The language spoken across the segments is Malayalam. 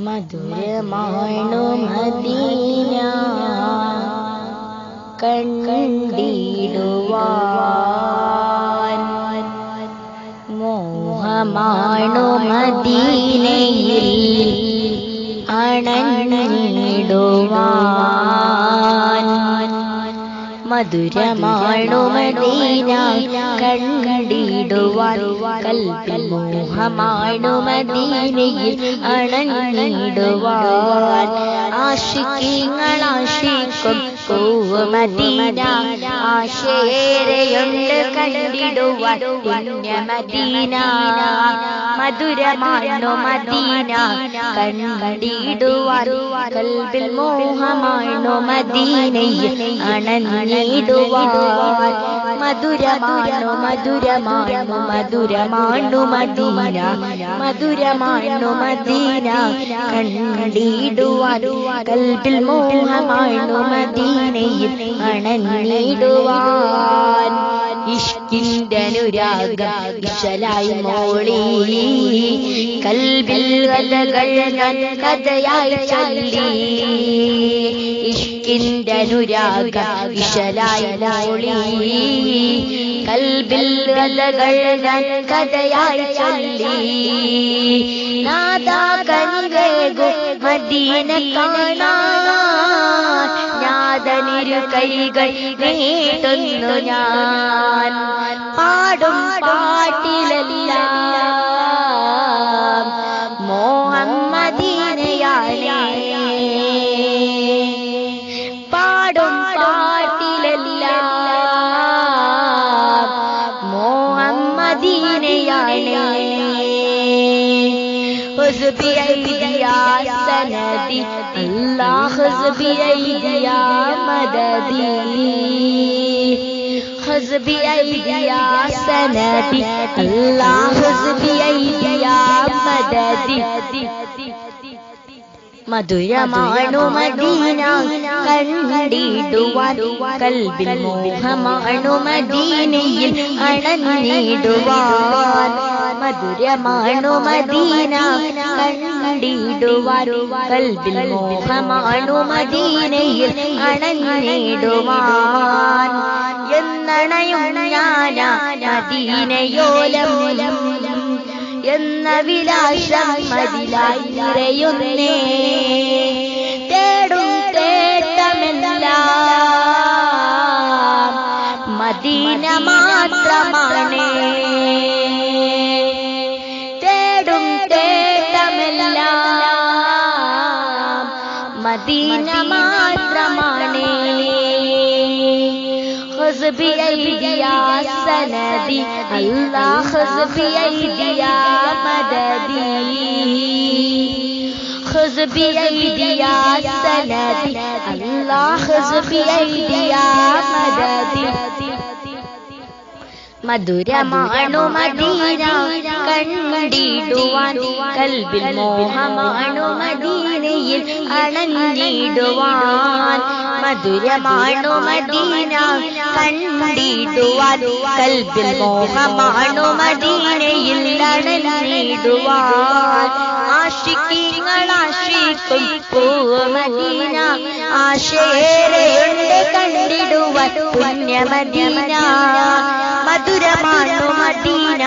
മധുരമാണു മദീന കണ്ടിടുവാൻ, മോഹമാണു മദീനയിൽ അണഞ്ഞിടുവാൻ. മധുരമാണു മദീന കണ്ടിടുവാൻ, കൽബിൽ മോഹമാണു മദീനയിൽ അണഞ്ഞിടുവാൻ. ആശിക്കീങ്ങൾ ആശിക്കും മദീന, ആശയേറെയുണ്ട് കണ്ടിടുവാൻ പുണ്യ മദീന. മധുരമാണു മദീന കണ്ടിടുവാൻ, കൽബിൽ മോഹമാണു മദീനയിൽ അണഞ്ഞിടുവാൻ. മധുരമാണു മധുരമാണു മധുരമാണു മദീന, മധുരമാണു മദീന കണ്ടിടുവാൻ, കൽബിൽ മോഹമാണു മദീനയിൽ അണഞ്ഞിടുവാൻ. ഇഷ്കിന്റെ അനുരാഗം ഇശലായി മോളി, കൽബിൽ കഥകൾ ഞാൻ കഥയായി ചൊല്ലി. ഇഷ്കിന്റെ അനുരാഗം ഇശലായി മോളി, കൽബിൽ കഥകൾ ഞാൻ കഥയായി ചൊല്ലി. നാദാ കനിവേകും മദീന കാണാൻ, നാദനിരു കൈകൾ നീട്ടുന്നു ഞാൻ. പാടും പാട്ടിലെല്ലാം മോഹം മദീനയാണേ, പാടും പാട്ടിലെല്ലാം മോഹം മദീനയാണേ. خذ بأيدي يا سندي الله، خذ بأيدي يا مددي، خذ بأيدي يا سندي الله، خذ بأيدي يا مددي. മധുരമാണു മദീന കണ്ടിടുവാൻ, കൽബിൽ മോഹമാണു മദീനയിൽ അണഞ്ഞിടുവാൻ. മധുരമാണു മദീന കണ്ടിടുവാൻ, കൽബിൽ മോഹമാണു മദീനയിൽ അണഞ്ഞിടുവാൻ. എന്നണയും ഞാനാ മദീനയോലം എന്ന വിലാസം മതിലായി നിറയുന്നേ. തേടും തേട്ടമെല്ലാം മദീന മാത്രമാണ്, തേടും തേട്ടമെല്ലാം മദീന മാത്രമാണ്. خذ بأيدي يا سندي الله، خذ بأيدي يا مددي، خذ بأيدي يا سندي الله، خذ بأيدي يا مددي. മധുരമാണു മദീന കണ്ടിടുവാൻ, കൽബിൽ മോഹമാണു മദീനയിൽ അണഞ്ഞിടുവാൻ. മധുരമാണു മദീന കണ്ടിടുവാൻ, കൽബിൽ മോഹമാണു മദീനയിൽ അണഞ്ഞിടുവാൻ. ആശിക്കീങ്ങൾ ആശിക്കും മദീന, ആശയേറെയുണ്ട് കണ്ടിടുവാൻ പുണ്യ മദീന. മധുരമാണു മദീന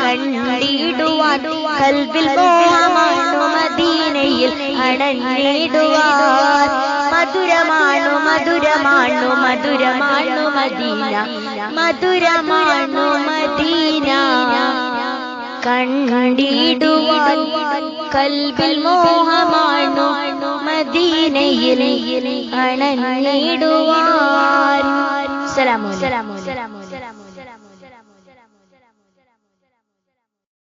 കണ്ടിടുവാൻ, കൽബിൽ മോഹമാണു മദീനയിൽ അണഞ്ഞിടുവാൻ. മധുരമാണു മധുരമാണു മധുരമാണു മദീന, മധുരമാണു മദീന കണ്ടിടുവാൻ, കൽബിൽ മോഹമാണു മദീനയിൽ അണഞ്ഞിടുവാൻ.